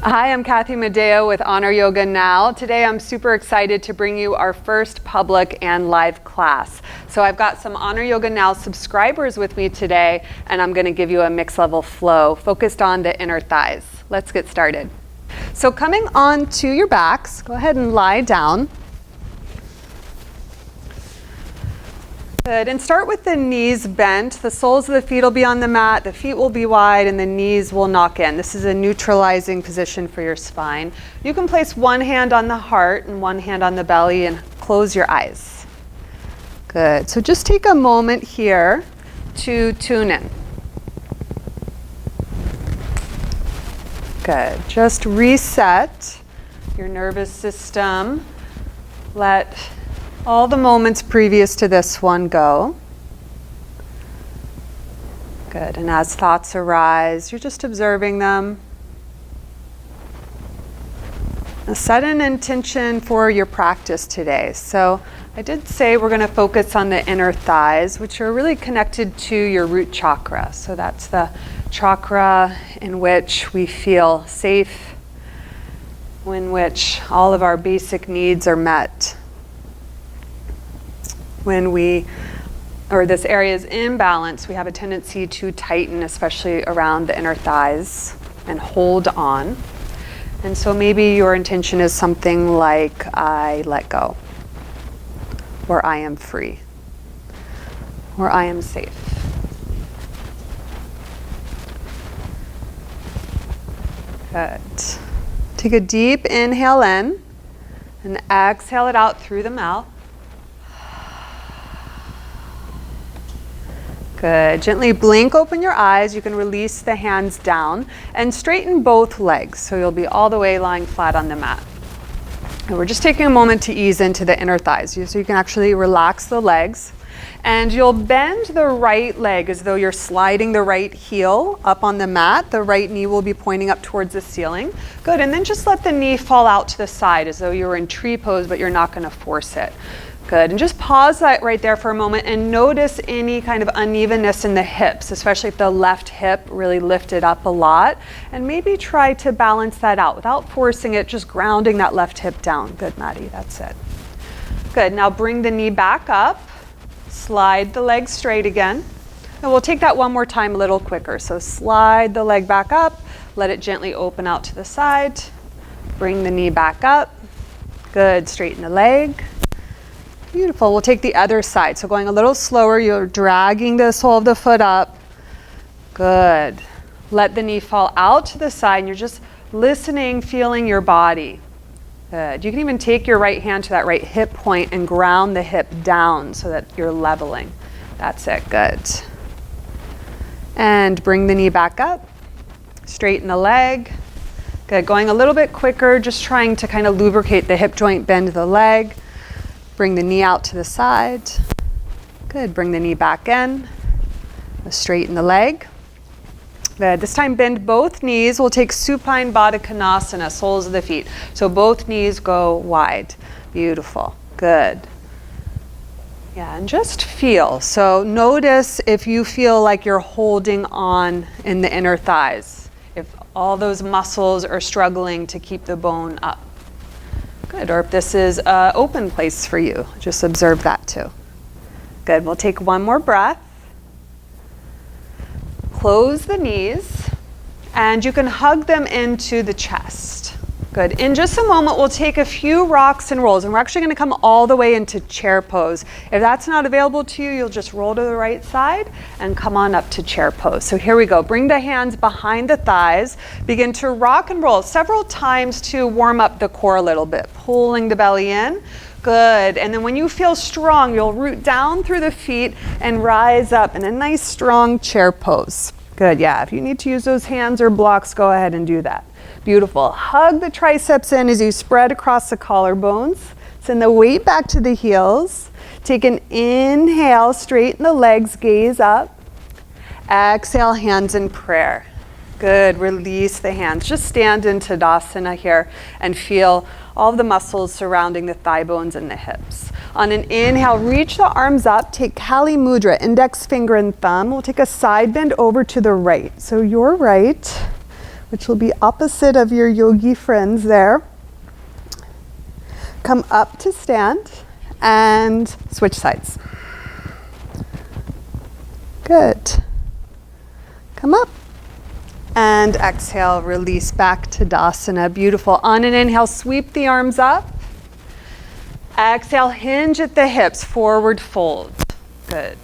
Hi, I'm Kathy Medeo with Honor Yoga Now. Today I'm super excited to bring you our first public and live class. So I've got some Honor Yoga Now subscribers with me today, and I'm going to give you a mixed level flow focused on the inner thighs. Let's get started. So coming on to your backs, go ahead and lie down. Good, and start with the knees bent. The soles of the feet will be on the mat, the feet will be wide, and the knees will knock in. This is a neutralizing position for your spine. You can place one hand on the heart and one hand on the belly and close your eyes. Good, so just take a moment here to tune in. Good, just reset your nervous system. Let all the moments previous to this one go. Good, and as thoughts arise, you're just observing them. Now set an intention for your practice today. So I did say we're going to focus on the inner thighs, which are really connected to your root chakra. So that's the chakra in which we feel safe, in which all of our basic needs are met. When this area is imbalanced, we have a tendency to tighten, especially around the inner thighs, and hold on. And so maybe your intention is something like, I let go, or I am free, or I am safe. Good. Take a deep inhale in, and exhale it out through the mouth. Good. Gently blink open your eyes. You can release the hands down and straighten both legs so you'll be all the way lying flat on the mat. And we're just taking a moment to ease into the inner thighs so you can actually relax the legs. And you'll bend the right leg as though you're sliding the right heel up on the mat. The right knee will be pointing up towards the ceiling. Good. And then just let the knee fall out to the side as though you were in tree pose, but you're not going to force it. Good, and just pause that right there for a moment and notice any kind of unevenness in the hips, especially if the left hip really lifted up a lot. And maybe try to balance that out without forcing it, just grounding that left hip down. Good, Maddie, that's it. Good, now bring the knee back up, slide the leg straight again. And we'll take that one more time a little quicker. So slide the leg back up, let it gently open out to the side, bring the knee back up. Good, straighten the leg. Beautiful. We'll take the other side. So going a little slower, you're dragging the sole of the foot up. Good. Let the knee fall out to the side and you're just listening, feeling your body. Good. You can even take your right hand to that right hip point and ground the hip down so that you're leveling. That's it. Good. And bring the knee back up. Straighten the leg. Good. Going a little bit quicker, just trying to kind of lubricate the hip joint, bend the leg. Bring the knee out to the side. Good, bring the knee back in. Straighten the leg. Good, this time bend both knees. We'll take Supine, Baddha, Konasana, soles of the feet. So both knees go wide. Beautiful, good. Yeah, and just feel. So notice if you feel like you're holding on in the inner thighs. If all those muscles are struggling to keep the bone up. Good, or if this is an open place for you, just observe that too. Good, we'll take one more breath. Close the knees, and you can hug them into the chest. Good, in just a moment we'll take a few rocks and rolls, and we're actually going to come all the way into chair pose. If that's not available to you, you'll just roll to the right side and come on up to chair pose. So here we go, bring the hands behind the thighs, begin to rock and roll several times to warm up the core a little bit, pulling the belly in. Good, and then when you feel strong, you'll root down through the feet and rise up in a nice strong chair pose. Good, yeah, if you need to use those hands or blocks, go ahead and do that. Beautiful. Hug the triceps in as you spread across the collarbones. Send the weight back to the heels. Take an inhale, straighten the legs, gaze up. Exhale, hands in prayer. Good, release the hands. Just stand in Tadasana here and feel all of the muscles surrounding the thigh bones and the hips. On an inhale, reach the arms up, take Kali Mudra, index finger and thumb. We'll take a side bend over to the right. So your right which will be opposite of your yogi friends there. Come up to stand and switch sides. Good. Come up and exhale, release back to Tadasana. Beautiful. On an inhale, sweep the arms up. Exhale, hinge at the hips, forward fold. Good.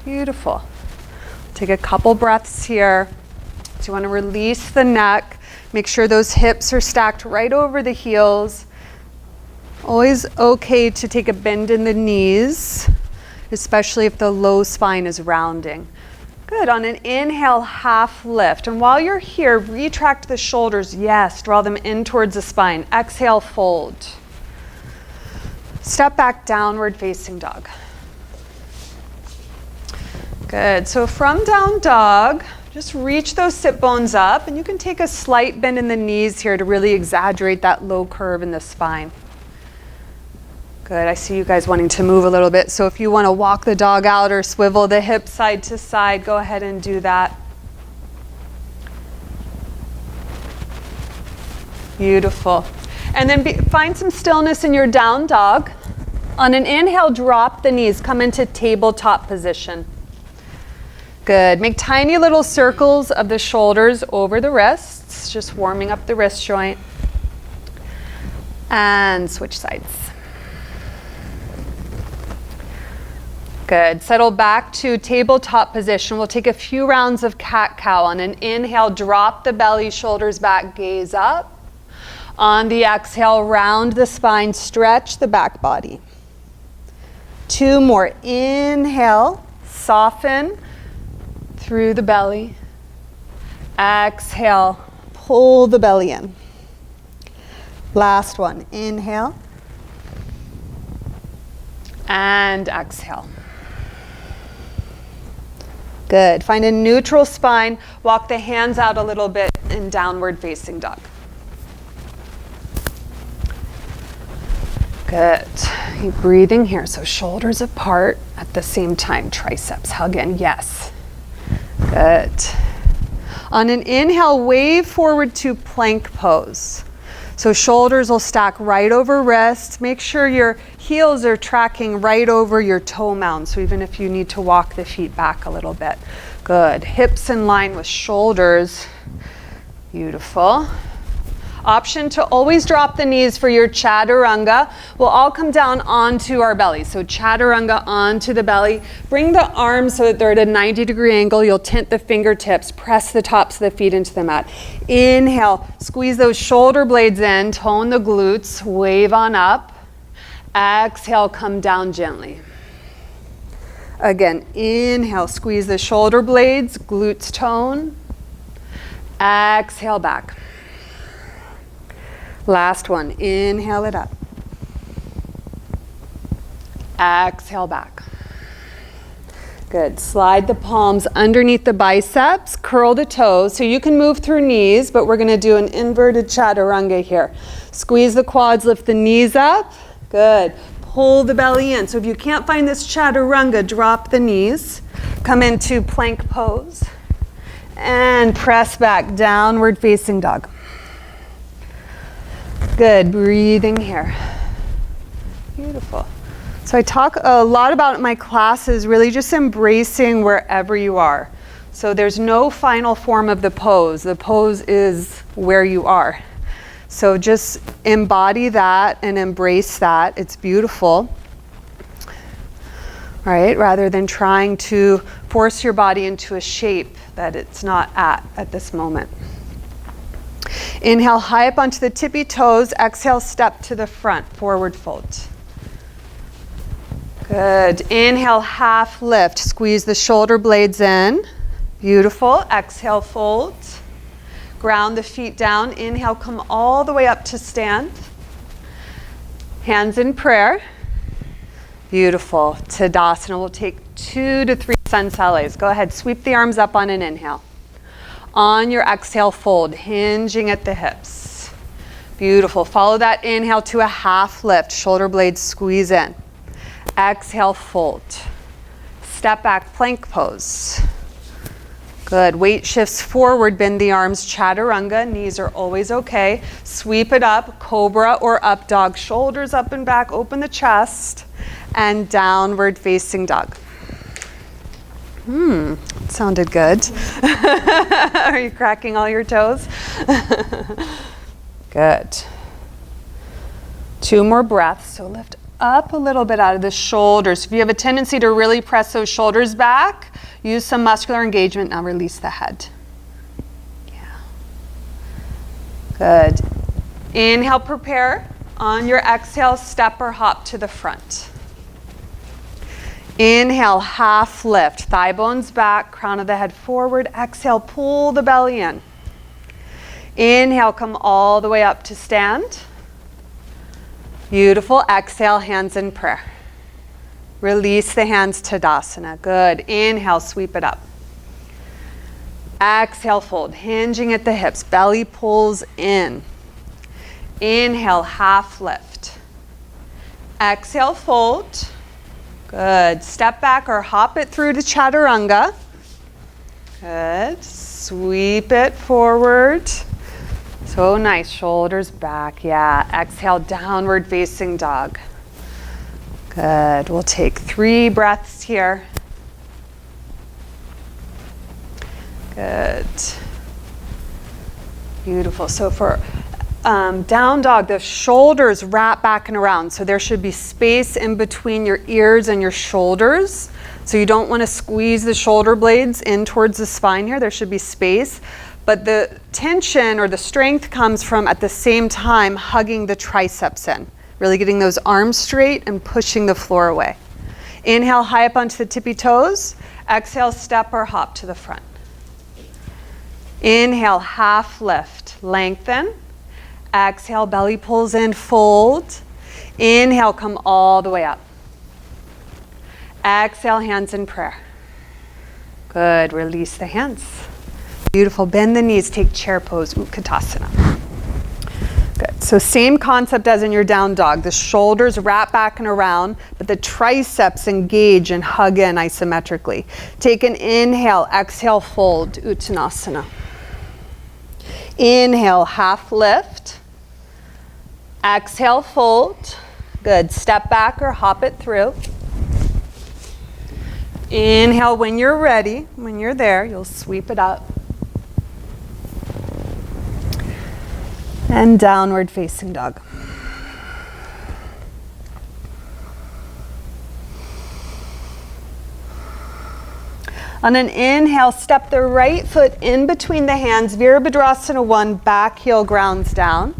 Beautiful. Take a couple breaths here. So you want to release the neck. Make sure those hips are stacked right over the heels. Always okay to take a bend in the knees, especially if the low spine is rounding. Good. On an inhale, half lift. And while you're here, retract the shoulders. Yes, draw them in towards the spine. Exhale, fold. Step back, downward facing dog. Good. So from down dog, just reach those sit bones up, and you can take a slight bend in the knees here to really exaggerate that low curve in the spine. Good. I see you guys wanting to move a little bit. So if you want to walk the dog out or swivel the hips side to side, go ahead and do that. Beautiful. And then find some stillness in your down dog. On an inhale, drop the knees. Come into tabletop position. Good. Make tiny little circles of the shoulders over the wrists, just warming up the wrist joint. And switch sides. Good. Settle back to tabletop position. We'll take a few rounds of cat-cow. On an inhale, drop the belly, shoulders back, gaze up. On the exhale, round the spine, stretch the back body. 2 more. Inhale, soften through the belly. Exhale, pull the belly in. Last one. Inhale. And exhale. Good. Find a neutral spine. Walk the hands out a little bit in downward facing dog. Good. Keep breathing here. So shoulders apart at the same time. Triceps hug in. Yes. Good. On an inhale, wave forward to plank pose. So shoulders will stack right over wrists. Make sure your heels are tracking right over your toe mound. So even if you need to walk the feet back a little bit. Good. Hips in line with shoulders. Beautiful. Option to always drop the knees for your chaturanga. We'll all come down onto our belly. So chaturanga onto the belly. Bring the arms so that they're at a 90-degree angle. You'll tint the fingertips. Press the tops of the feet into the mat. Inhale. Squeeze those shoulder blades in. Tone the glutes. Wave on up. Exhale. Come down gently. Again. Inhale. Squeeze the shoulder blades. Glutes tone. Exhale back. Last one. Inhale it up. Exhale back. Good. Slide the palms underneath the biceps. Curl the toes. So you can move through knees, but we're going to do an inverted chaturanga here. Squeeze the quads, lift the knees up. Good. Pull the belly in. So if you can't find this chaturanga, drop the knees. Come into plank pose. And press back. Downward facing dog. Good. Breathing here. Beautiful. So I talk a lot about in my classes really just embracing wherever you are. So there's no final form of the pose. The pose is where you are. So just embody that and embrace that. It's beautiful. Right? Rather than trying to force your body into a shape that it's not at this moment. Inhale high up onto the tippy toes. Exhale, step to the front, forward fold. Good. Inhale, half lift. Squeeze the shoulder blades in. Beautiful. Exhale, fold. Ground the feet down. Inhale, come all the way up to stand. Hands in prayer. Beautiful. Tadasana. We'll take 2 to 3 sun salets. Go ahead, sweep the arms up on an inhale. On your exhale, fold, hinging at the hips. Beautiful. Follow that inhale to a half lift. Shoulder blades squeeze in. Exhale, fold. Step back, plank pose. Good. Weight shifts forward, bend the arms, chaturanga. Knees are always okay. Sweep it up, cobra or up dog. Shoulders up and back, open the chest. And downward facing dog. Sounded good. Are you cracking all your toes? Good. 2 more breaths. So lift up a little bit out of the shoulders. If you have a tendency to really press those shoulders back, use some muscular engagement. Now release the head. Yeah. Good. Inhale, prepare. On your exhale, step or hop to the front. Inhale, half lift. Thigh bones back, crown of the head forward. Exhale, pull the belly in. Inhale, come all the way up to stand. Beautiful. Exhale, hands in prayer. Release the hands, Tadasana. Good. Inhale, sweep it up. Exhale, fold. Hinging at the hips. Belly pulls in. Inhale, half lift. Exhale, fold. Good. Step back or hop it through to Chaturanga. Good. Sweep it forward. So nice. Shoulders back. Yeah. Exhale, downward facing dog. Good. We'll take 3 breaths here. Good. Beautiful. So for down dog, the shoulders wrap back and around. So there should be space in between your ears and your shoulders. So you don't want to squeeze the shoulder blades in towards the spine here. There should be space. But the tension or the strength comes from at the same time hugging the triceps in. Really getting those arms straight and pushing the floor away. Inhale, high up onto the tippy toes. Exhale, step or hop to the front. Inhale, half lift, lengthen. Exhale, belly pulls in, fold. Inhale, come all the way up. Exhale, hands in prayer. Good, release the hands. Beautiful, bend the knees, take chair pose, Utkatasana. Good, so same concept as in your down dog. The shoulders wrap back and around, but the triceps engage and hug in isometrically. Take an inhale, exhale, fold, Uttanasana. Inhale, half lift. Exhale, fold. Good, step back or hop it through. Inhale when you're ready. When you're there, you'll sweep it up. And downward facing dog. On an inhale, step the right foot in between the hands, Virabhadrasana 1, back heel grounds down.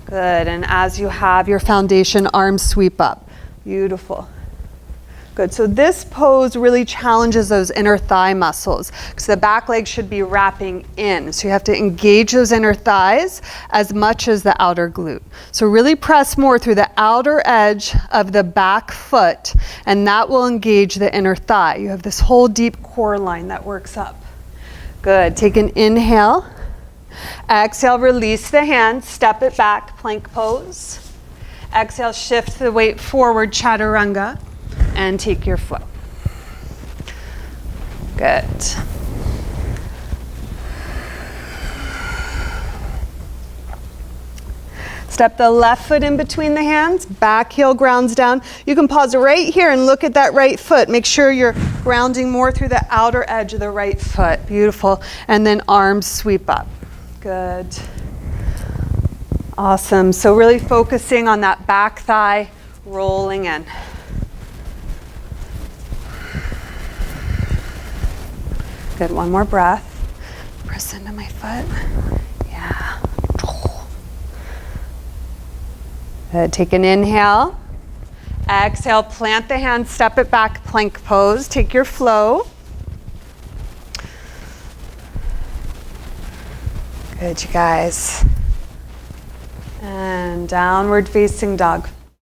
Good, and as you have your foundation, arms sweep up. Beautiful. Good, so this pose really challenges those inner thigh muscles because the back leg should be wrapping in. So you have to engage those inner thighs as much as the outer glute. So really press more through the outer edge of the back foot and that will engage the inner thigh. You have this whole deep core line that works up. Good, take an inhale. Exhale, release the hand, step it back, plank pose. Exhale, shift the weight forward, chaturanga. And take your flow. Good. Step the left foot in between the hands, back heel grounds down. You can pause right here and look at that right foot. Make sure you're grounding more through the outer edge of the right foot. Beautiful. And then arms sweep up. Good. Awesome. So really focusing on that back thigh rolling in. Good, one more breath. Press into my foot. Yeah. Good, take an inhale. Exhale, plant the hand, step it back, plank pose. Take your flow. Good, you guys. And downward facing dog.